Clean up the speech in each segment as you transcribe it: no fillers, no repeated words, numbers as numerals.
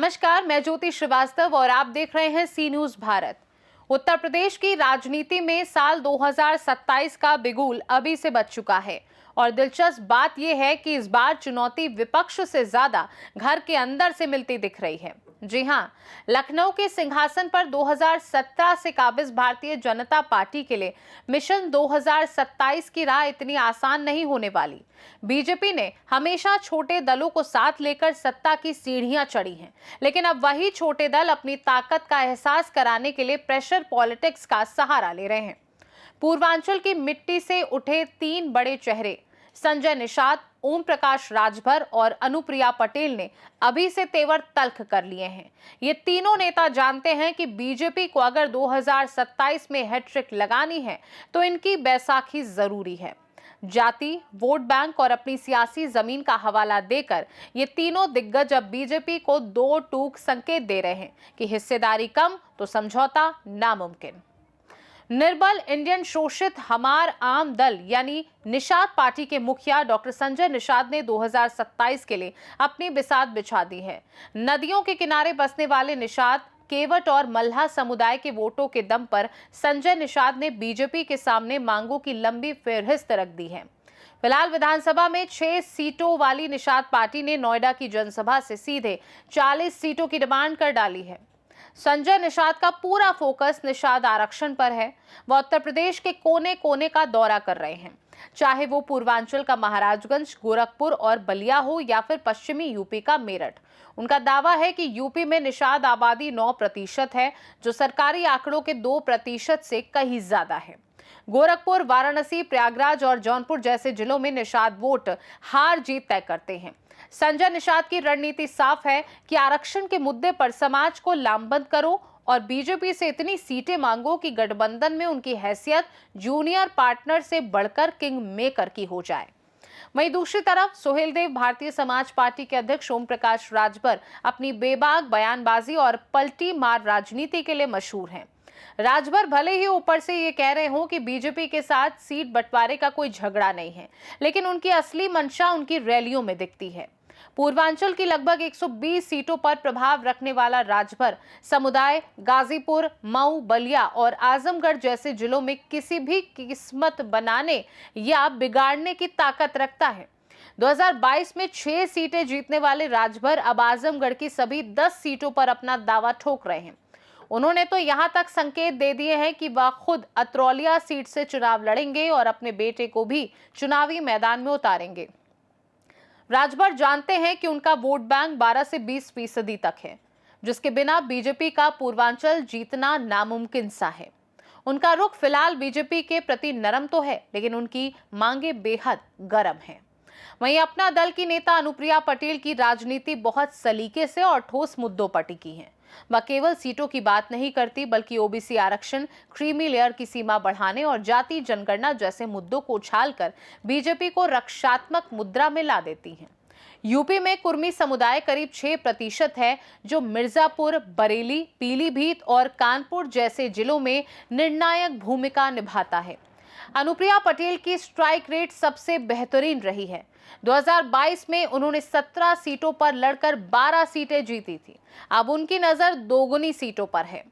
नमस्कार, मैं ज्योति श्रीवास्तव और आप देख रहे हैं सी न्यूज भारत। उत्तर प्रदेश की राजनीति में साल 2027 का बिगुल अभी से बज चुका है और दिलचस्प बात यह है कि इस बार चुनौती विपक्ष से ज्यादा घर के अंदर से मिलती दिख रही है। जी हां, लखनऊ के सिंहासन पर 2017 से काबिज भारतीय जनता पार्टी के लिए मिशन 2027 की राह इतनी आसान नहीं होने वाली। बीजेपी ने हमेशा छोटे दलों को साथ लेकर सत्ता की सीढ़ियां चढ़ी हैं, लेकिन अब वही छोटे दल अपनी ताकत का एहसास कराने के लिए प्रेशर पॉलिटिक्स का सहारा ले रहे हैं। पूर्वांचल की मिट्टी से उठे तीन बड़े चेहरे संजय निषाद, ओम प्रकाश राजभर और अनुप्रिया पटेल ने अभी से तेवर तल्ख कर लिए हैं। ये तीनों नेता जानते हैं कि बीजेपी को अगर 2027 में हैट्रिक लगानी है तो इनकी बैसाखी जरूरी है। जाति, वोट बैंक और अपनी सियासी जमीन का हवाला देकर ये तीनों दिग्गज अब बीजेपी को दो टूक संकेत दे रहे हैं कि हिस्सेदारी कम तो समझौता नामुमकिन। निर्बल इंडियन शोषित हमार आम दल यानी निषाद पार्टी के मुखिया डॉक्टर संजय निषाद ने 2027 के लिए अपनी बिसात बिछा दी है। नदियों के किनारे बसने वाले निषाद केवट और मल्हा समुदाय के वोटों के दम पर संजय निषाद ने बीजेपी के सामने मांगों की लंबी फेहरिस्त रख दी है। फिलहाल विधानसभा में 6 सीटों वाली निषाद पार्टी ने नोएडा की जनसभा से सीधे 40 सीटों की डिमांड कर डाली है। संजय निषाद का पूरा फोकस निषाद आरक्षण पर है। वह उत्तर प्रदेश के कोने कोने का दौरा कर रहे हैं, चाहे वो पूर्वांचल का महाराजगंज, गोरखपुर और बलिया हो या फिर पश्चिमी यूपी का मेरठ। उनका दावा है कि यूपी में निषाद आबादी 9% है, जो सरकारी आंकड़ों के 2% से कहीं ज्यादा है। गोरखपुर, वाराणसी, प्रयागराज और जौनपुर जैसे जिलों में निषाद वोट हार जीत तय करते हैं। संजय निषाद की रणनीति साफ है कि आरक्षण के मुद्दे पर समाज को लामबंद करो और बीजेपी से इतनी सीटें मांगो कि गठबंधन में उनकी हैसियत जूनियर पार्टनर से बढ़कर किंग मेकर की हो जाए। वहीं दूसरी तरफ सुहेलदेव भारतीय समाज पार्टी के अध्यक्ष ओम प्रकाश राजभर अपनी बेबाक बयानबाजी और पलटी मार राजनीति के लिए मशहूर हैं। राजभर भले ही ऊपर से ये कह रहे हों कि बीजेपी के साथ सीट बंटवारे का कोई झगड़ा नहीं है, लेकिन उनकी असली मंशा उनकी रैलियों में दिखती है। पूर्वांचल की लगभग 120 सीटों पर प्रभाव रखने वाला राजभर समुदाय गाजीपुर, मऊ, बलिया और आजमगढ़ जैसे जिलों में किसी भी किस्मत बनाने या बिगाड़ने की ताकत रखता है। 2022 में 6 सीटें जीतने वाले राजभर अब आजमगढ़ की सभी 10 सीटों पर अपना दावा ठोक रहे हैं। उन्होंने तो यहां तक संकेत दे दिए हैं कि वह खुद अतरौलिया सीट से चुनाव लड़ेंगे और अपने बेटे को भी चुनावी मैदान में उतारेंगे। राजभर जानते हैं कि उनका वोट बैंक 12 से 20% तक है, जिसके बिना बीजेपी का पूर्वांचल जीतना नामुमकिन सा है। उनका रुख फिलहाल बीजेपी के प्रति नरम तो है, लेकिन उनकी मांगे बेहद गर्म हैं। वहीं अपना दल की नेता अनुप्रिया पटेल की राजनीति बहुत सलीके से और ठोस मुद्दों पर टिकी है। वह केवल सीटों की बात नहीं करती, बल्कि ओबीसी आरक्षण, क्रीमी लेयर की सीमा बढ़ाने और जाति जनगणना जैसे मुद्दों को उछालकर बीजेपी को रक्षात्मक मुद्रा में ला देती हैं। यूपी में कुर्मी समुदाय करीब 6% है, जो मिर्जापुर, बरेली, पीलीभीत और कानपुर जैसे जिलों में निर्णायक भूमिका निभाता है। अनुप्रिया पटेल की स्ट्राइक रेट सबसे बेहतरीन रही है। 2022 में उन्होंने 17 सीटों पर लड़कर 12 सीटें जीती थी। अब उनकी नजर दोगुनी सीटों पर है।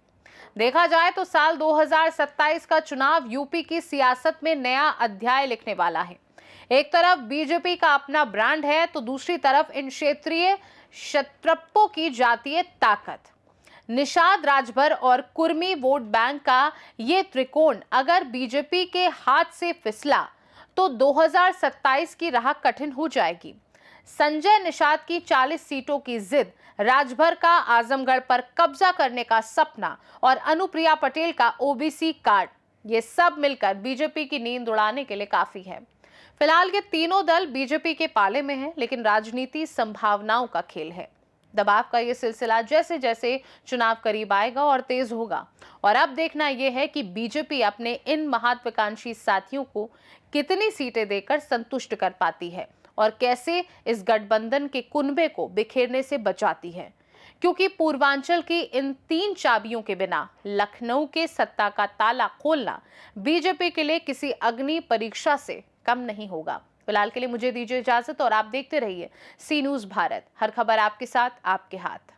देखा जाए तो साल 2027 का चुनाव यूपी की सियासत में नया अध्याय लिखने वाला है। एक तरफ बीजेपी का अपना ब्रांड है, तो दूसरी तरफ इन क्षेत्रीय क्षत्रपों की जातीय ताकत। निषाद, राजभर और कुर्मी वोट बैंक का ये त्रिकोण अगर बीजेपी के हाथ से फिसला तो 2027 की राह कठिन हो जाएगी। संजय निषाद की 40 सीटों की जिद, राजभर का आजमगढ़ पर कब्जा करने का सपना और अनुप्रिया पटेल का ओबीसी कार्ड, ये सब मिलकर बीजेपी की नींद उड़ाने के लिए काफी है। फिलहाल ये तीनों दल बीजेपी के पाले में हैं, लेकिन राजनीति संभावनाओं का खेल है। दबाव का ये सिलसिला जैसे जैसे चुनाव करीब आएगा और तेज होगा, और अब देखना यह है कि बीजेपी अपने इन महत्वाकांक्षी साथियों को कितनी सीटें देकर संतुष्ट कर पाती है और कैसे इस गठबंधन के कुनबे को बिखेरने से बचाती है। क्योंकि पूर्वांचल की इन 3 चाबियों के बिना लखनऊ के सत्ता का ताला खोलना बीजेपी के लिए किसी अग्नि परीक्षा से कम नहीं होगा। फिलहाल के लिए मुझे दीजिए इजाजत और आप देखते रहिए सी न्यूज भारत। हर खबर आपके साथ, आपके हाथ।